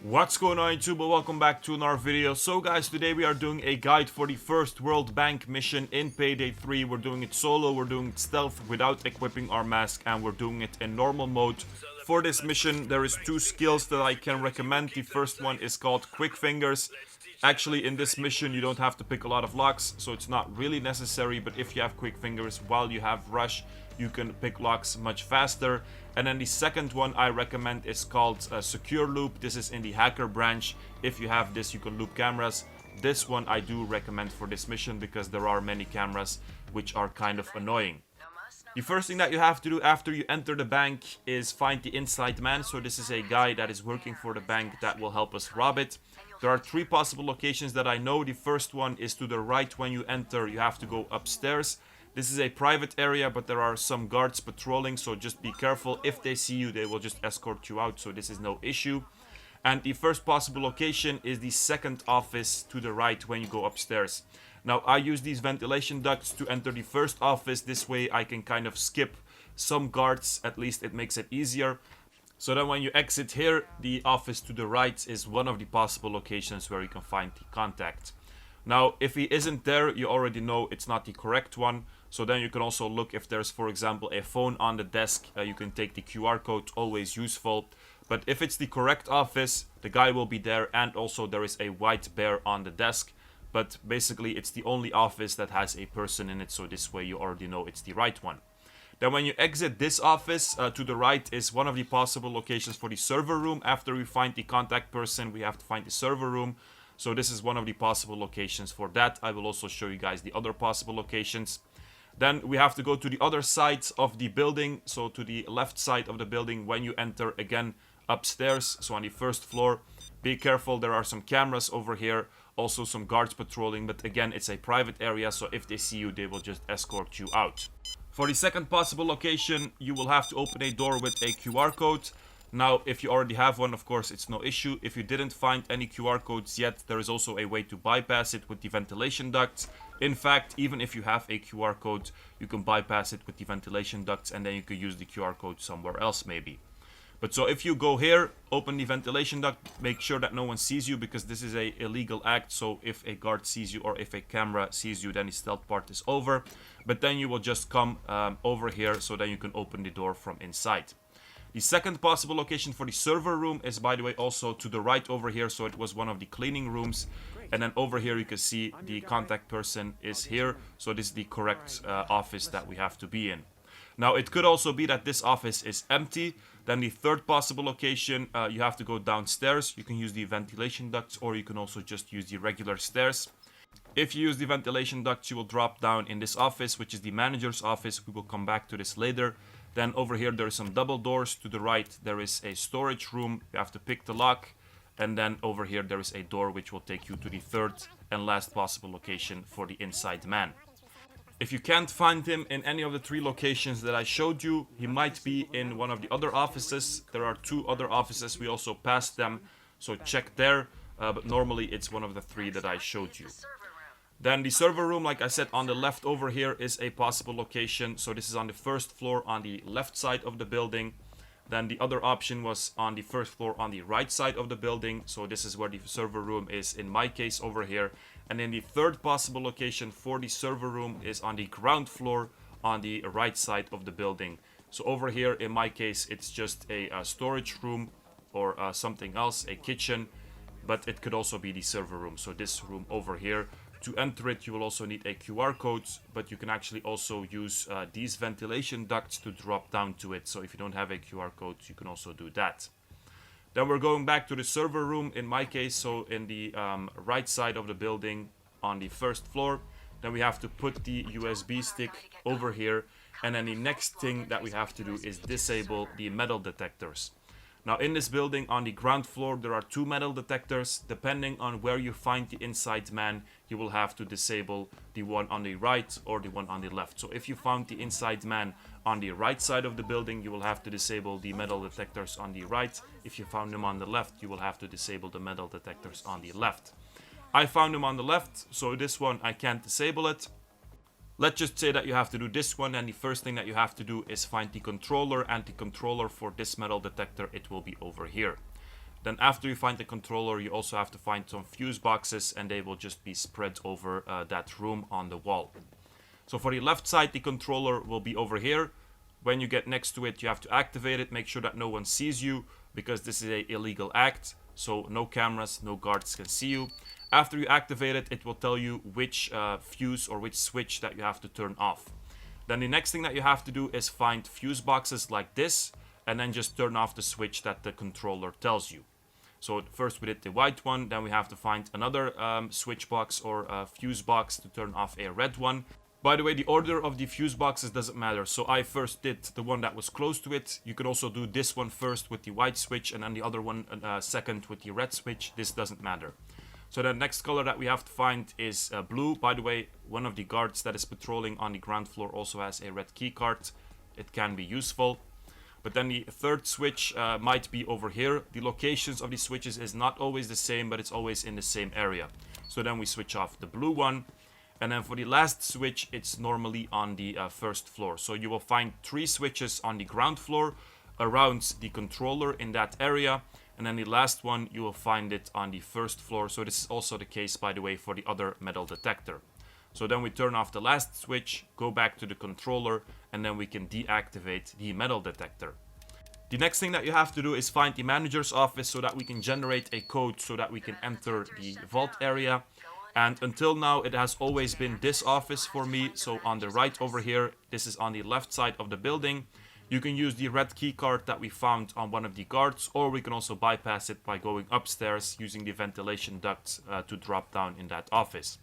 What's going on YouTube? Welcome back to another video. So guys, today we are doing a guide for the first World Bank mission in Payday 3. We're doing it solo, we're doing it stealth without equipping our mask, and we're doing it in normal mode. For this mission, there is two skills that I can recommend. The first one is called Quick Fingers. Actually, in this mission, you don't have to pick a lot of locks, so it's not really necessary, but if you have Quick Fingers while you have Rush, you can pick locks much faster. And then the second one I recommend is called Secure Loop. This is in the hacker branch. If you have this, you can loop cameras. This one I do recommend for this mission because there are many cameras which are kind of annoying. The first thing that you have to do after you enter the bank is find the inside man. So this is a guy that is working for the bank that will help us rob it. There are three possible locations that I know. The first one is to the right. When you enter, you have to go upstairs. This is a private area, but there are some guards patrolling, so just be careful. If they see you, they will just escort you out, so this is no issue. And the first possible location is the second office to the right when you go upstairs. Now, I use these ventilation ducts to enter the first office. This way I can kind of skip some guards, at least it makes it easier. So then when you exit here, the office to the right is one of the possible locations where you can find the contact. Now, if he isn't there, you already know it's not the correct one. So then you can also look if there's, for example, a phone on the desk. You can take the QR code, always useful. But if it's the correct office, the guy will be there, and also there is a white bear on the desk. But basically, it's the only office that has a person in it, so this way you already know it's the right one. Then when you exit this office, to the right is one of the possible locations for the server room. After we find the contact person, we have to find the server room. So this is one of the possible locations for that. I will also show you guys the other possible locations. Then we have to go to the other side of the building. So to the left side of the building when you enter, again, upstairs. So on the first floor. Be careful, there are some cameras over here. Also some guards patrolling. But again, it's a private area. So if they see you, they will just escort you out. For the second possible location, you will have to open a door with a QR code. Now, if you already have one, of course, it's no issue. If you didn't find any QR codes yet, there is also a way to bypass it with the ventilation ducts. In fact, even if you have a QR code, you can bypass it with the ventilation ducts, and then you can use the QR code somewhere else maybe. But so if you go here, open the ventilation duct, make sure that no one sees you, because this is a illegal act. So if a guard sees you or if a camera sees you, then the stealth part is over. But then you will just come over here, so then you can open the door from inside. The second possible location for the server room is, by the way, also to the right over here. So it was one of the cleaning rooms. And then over here you can see the contact person is here. So this is the correct office that we have to be in. Now, it could also be that this office is empty. Then the third possible location, you have to go downstairs. You can use the ventilation ducts, or you can also just use the regular stairs. If you use the ventilation ducts, you will drop down in this office, which is the manager's office. We will come back to this later. Then over here there are some double doors. To the right there is a storage room. You have to pick the lock. And then over here there is a door which will take you to the third and last possible location for the inside man. If you can't find him in any of the three locations that I showed you, he might be in one of the other offices. There are two other offices, we also passed them, so check there. But normally it's one of the three that I showed you. Then the server room, like I said, on the left over here is a possible location. So this is on the first floor on the left side of the building. Then the other option was on the first floor on the right side of the building. So this is where the server room is in my case over here. And then the third possible location for the server room is on the ground floor on the right side of the building. So over here, in my case, it's just a storage room or something else, a kitchen. But it could also be the server room. So this room over here. To enter it, you will also need a QR code, but you can actually also use these ventilation ducts to drop down to it. So if you don't have a QR code, you can also do that. Then we're going back to the server room, in my case, so in the right side of the building on the first floor. Then we have to put the USB stick over here. And then the next thing that we have to do is disable the metal detectors. Now, in this building on the ground floor, there are two metal detectors. Depending on where you find the inside man, you will have to disable the one on the right or the one on the left. So if you found the inside man on the right side of the building, you will have to disable the metal detectors on the right. If you found them on the left, you will have to disable the metal detectors on the left. I found them on the left, so this one I can't disable it. Let's just say that you have to do this one, and the first thing that you have to do is find the controller, and the controller for this metal detector, it will be over here. Then after you find the controller, you also have to find some fuse boxes, and they will just be spread over that room on the wall. So for the left side, the controller will be over here. When you get next to it, you have to activate it. Make sure that no one sees you, because this is an illegal act. So no cameras, no guards can see you. After you activate it, it will tell you which fuse or which switch that you have to turn off. Then the next thing that you have to do is find fuse boxes like this, and then just turn off the switch that the controller tells you. So first we did the white one, then we have to find another switch box or fuse box to turn off a red one. By the way, the order of the fuse boxes doesn't matter. So I first did the one that was close to it. You can also do this one first with the white switch, and then the other one second with the red switch. This doesn't matter. So the next color that we have to find is blue. By the way, one of the guards that is patrolling on the ground floor also has a red key card. It can be useful. But then the third switch might be over here. The locations of these switches is not always the same, but it's always in the same area. So then we switch off the blue one. And then for the last switch, it's normally on the first floor. So you will find 3 switches on the ground floor around the controller in that area. And then the last one, you will find it on the first floor. So this is also the case, by the way, for the other metal detector. So then we turn off the last switch, go back to the controller, and then we can deactivate the metal detector. The next thing that you have to do is find the manager's office so that we can generate a code so that we can enter the vault area. And until now, it has always been this office for me. So on the right over here, this is on the left side of the building. You can use the red key card that we found on one of the guards, or we can also bypass it by going upstairs using the ventilation ducts to drop down in that office.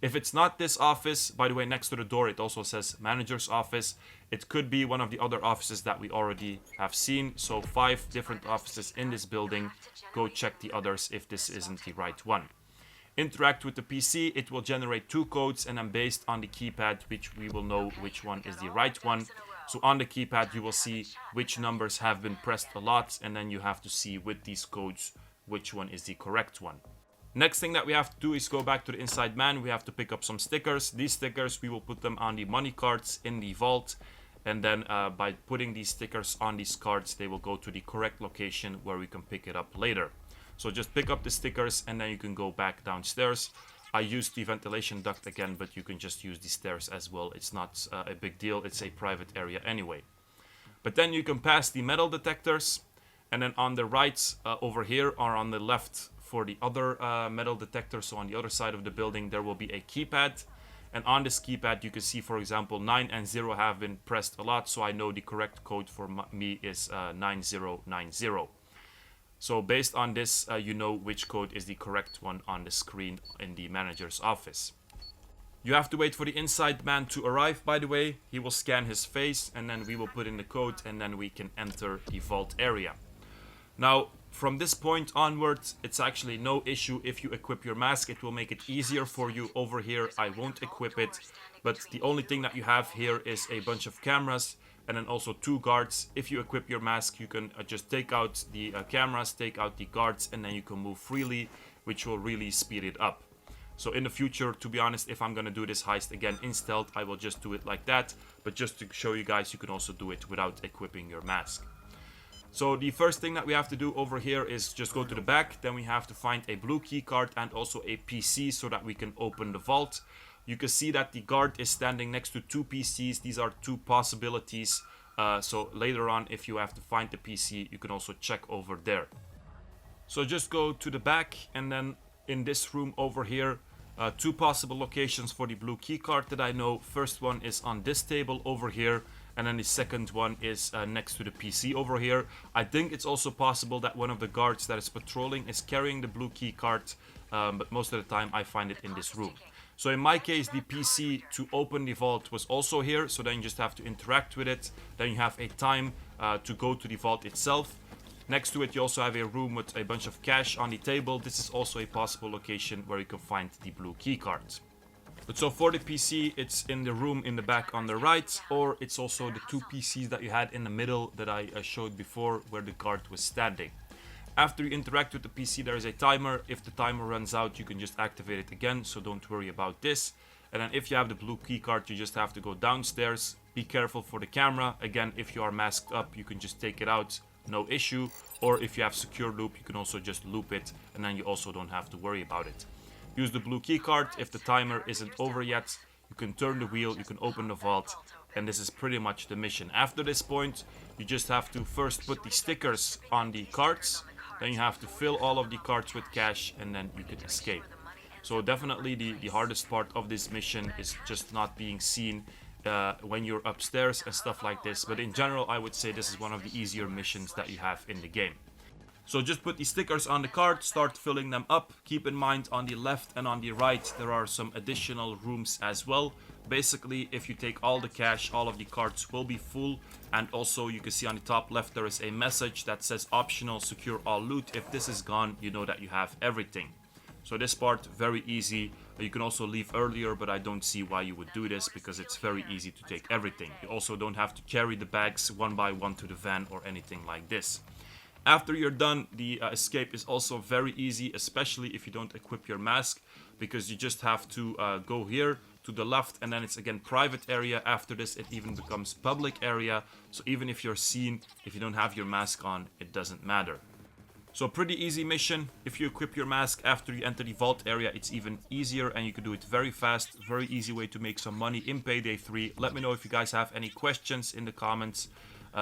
If it's not this office, by the way, next to the door, it also says manager's office. It could be one of the other offices that we already have seen. So 5 different offices in this building. Go check the others if this isn't the right one. Interact with the PC, it will generate 2 codes, and then based on the keypad, which we will know which one is the right one. So on the keypad, you will see which numbers have been pressed a lot, and then you have to see with these codes which one is the correct one. Next thing that we have to do is go back to the inside man. We have to pick up some stickers. These stickers, we will put them on the money cards in the vault. And then by putting these stickers on these cards, they will go to the correct location where we can pick it up later. So just pick up the stickers and then you can go back downstairs. I used the ventilation duct again, but you can just use the stairs as well. It's not a big deal. It's a private area anyway. But then you can pass the metal detectors. And then on the right over here or on the left for the other metal detector, so on the other side of the building, there will be a keypad. And on this keypad, you can see, for example, 9 and 0 have been pressed a lot. So I know the correct code for me is 9090. So based on this, you know which code is the correct one on the screen in the manager's office. You have to wait for the inside man to arrive, by the way. He will scan his face and then we will put in the code and then we can enter the vault area. Now, from this point onwards, it's actually no issue if you equip your mask. It will make it easier for you over here. I won't equip it, but the only thing that you have here is a bunch of cameras and then also 2 guards. If you equip your mask, you can just take out the cameras, take out the guards, and then you can move freely, which will really speed it up. So in the future, to be honest, if I'm gonna do this heist again in stealth, I will just do it like that. But just to show you guys, you can also do it without equipping your mask. So the first thing that we have to do over here is just go to the back. Then we have to find a blue key card and also a PC so that we can open the vault. You can see that the guard is standing next to 2 PCs. These are 2 possibilities. So later on, if you have to find the PC, you can also check over there. So just go to the back and then in this room over here, 2 possible locations for the blue key card that I know. First one is on this table over here. And then the second one is next to the PC over here. I think it's also possible that one of the guards that is patrolling is carrying the blue key card. But most of the time I find it in this room. So in my case, the PC to open the vault was also here. So then you just have to interact with it. Then you have a time to go to the vault itself. Next to it, you also have a room with a bunch of cash on the table. This is also a possible location where you can find the blue key card. But so for the PC, it's in the room in the back on the right, or it's also the 2 PCs that you had in the middle that I showed before where the guard was standing. After you interact with the PC, there is a timer. If the timer runs out, you can just activate it again, so don't worry about this. And then if you have the blue key card, you just have to go downstairs. Be careful for the camera. Again, if you are masked up, you can just take it out, no issue. Or if you have secure loop, you can also just loop it, and then you also don't have to worry about it. Use the blue keycard. If the timer isn't over yet, you can turn the wheel, you can open the vault, and this is pretty much the mission. After this point, you just have to first put the stickers on the cards, then you have to fill all of the cards with cash, and then you can escape. So definitely the hardest part of this mission is just not being seen when you're upstairs and stuff like this. But in general, I would say this is one of the easier missions that you have in the game. So just put the stickers on the card, start filling them up. Keep in mind on the left and on the right there are some additional rooms as well. Basically, if you take all the cash, all of the cards will be full. And also you can see on the top left there is a message that says optional secure all loot. If this is gone, you know that you have everything. So this part, very easy. You can also leave earlier, but I don't see why you would do this because it's very easy to take everything. You also don't have to carry the bags one by one to the van or anything like this. After you're done, the escape is also very easy, especially if you don't equip your mask, because you just have to go here to the left, and then it's again private area. After this, it even becomes public area. So even if you're seen, if you don't have your mask on, it doesn't matter. So pretty easy mission. If you equip your mask after you enter the vault area, it's even easier and you can do it very fast. Very easy way to make some money in Payday 3. Let me know if you guys have any questions in the comments.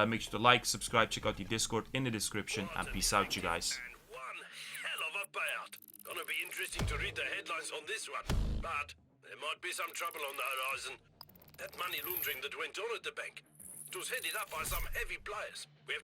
Make sure to like, subscribe, check out the Discord in the description, and peace out, you guys. And one hell of a payout. Gonna be interesting to read the headlines on this one, but there might be some trouble on the horizon. That money laundering that went on at the bank, it was headed up by some heavy players. We have